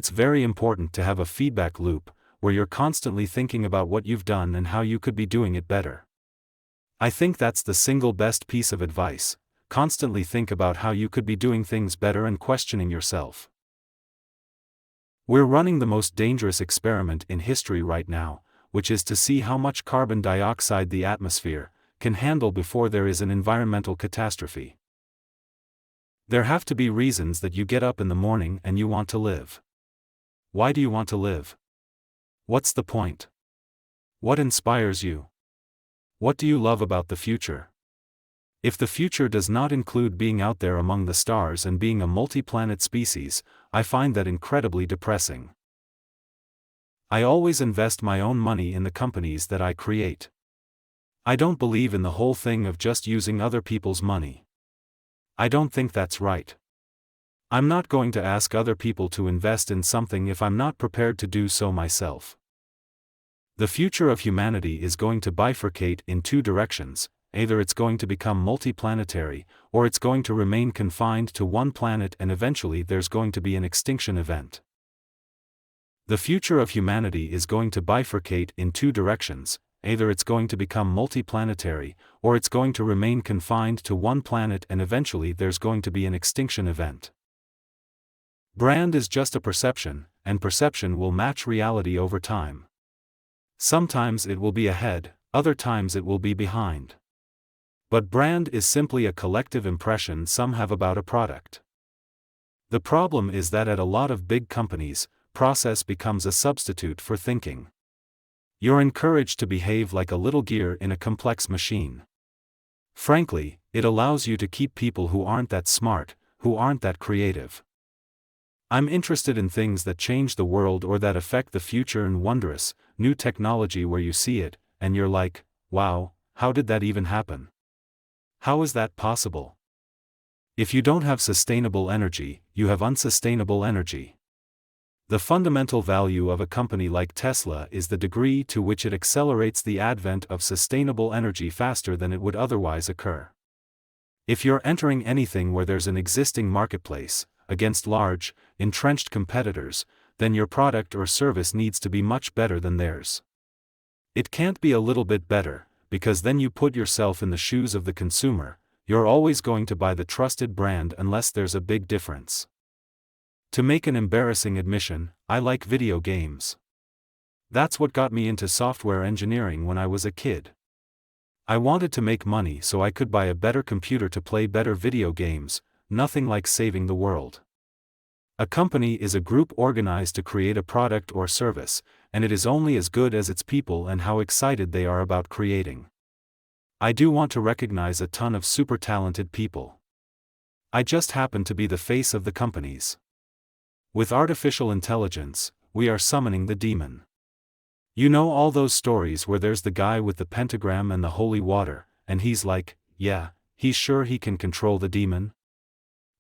It's very important to have a feedback loop, where you're constantly thinking about what you've done and how you could be doing it better. I think that's the single best piece of advice. Constantly think about how you could be doing things better and questioning yourself. We're running the most dangerous experiment in history right now, which is to see how much carbon dioxide the atmosphere can handle before there is an environmental catastrophe. There have to be reasons that you get up in the morning and you want to live. Why do you want to live? What's the point? What inspires you? What do you love about the future? If the future does not include being out there among the stars and being a multi-planet species, I find that incredibly depressing. I always invest my own money in the companies that I create. I don't believe in the whole thing of just using other people's money. I don't think that's right. I'm not going to ask other people to invest in something if I'm not prepared to do so myself. The future of humanity is going to bifurcate in two directions. Either it's going to become multiplanetary, or it's going to remain confined to one planet, and eventually there's going to be an extinction event. The future of humanity is going to bifurcate in two directions. Either it's going to become multiplanetary, or it's going to remain confined to one planet, and eventually there's going to be an extinction event. Brand is just a perception, and perception will match reality over time. Sometimes it will be ahead, other times it will be behind. But brand is simply a collective impression some have about a product. The problem is that at a lot of big companies, process becomes a substitute for thinking. You're encouraged to behave like a little gear in a complex machine. Frankly, it allows you to keep people who aren't that smart, who aren't that creative. I'm interested in things that change the world or that affect the future, and wondrous, new technology where you see it, and you're like, wow, how did that even happen? How is that possible? If you don't have sustainable energy, you have unsustainable energy. The fundamental value of a company like Tesla is the degree to which it accelerates the advent of sustainable energy faster than it would otherwise occur. If you're entering anything where there's an existing marketplace, against large, entrenched competitors, then your product or service needs to be much better than theirs. It can't be a little bit better, because then you put yourself in the shoes of the consumer. You're always going to buy the trusted brand unless there's a big difference. To make an embarrassing admission, I like video games. That's what got me into software engineering when I was a kid. I wanted to make money so I could buy a better computer to play better video games, nothing like saving the world. A company is a group organized to create a product or service, and it is only as good as its people and how excited they are about creating. I do want to recognize a ton of super talented people. I just happen to be the face of the companies. With artificial intelligence, we are summoning the demon. You know all those stories where there's the guy with the pentagram and the holy water, and he's like, yeah, he's sure he can control the demon?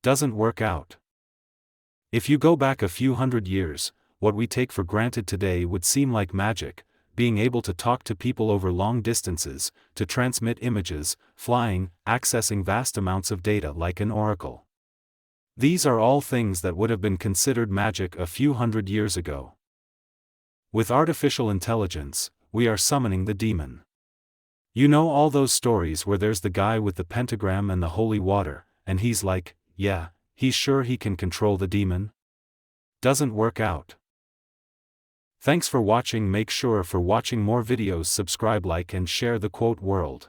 Doesn't work out. If you go back a few hundred years, what we take for granted today would seem like magic, being able to talk to people over long distances, to transmit images, flying, accessing vast amounts of data like an oracle. These are all things that would have been considered magic a few hundred years ago. With artificial intelligence, we are summoning the demon. You know all those stories where there's the guy with the pentagram and the holy water, and he's like, yeah, he's sure he can control the demon? Doesn't work out. Thanks for watching. Make sure for watching more videos, subscribe, like and share the quote world.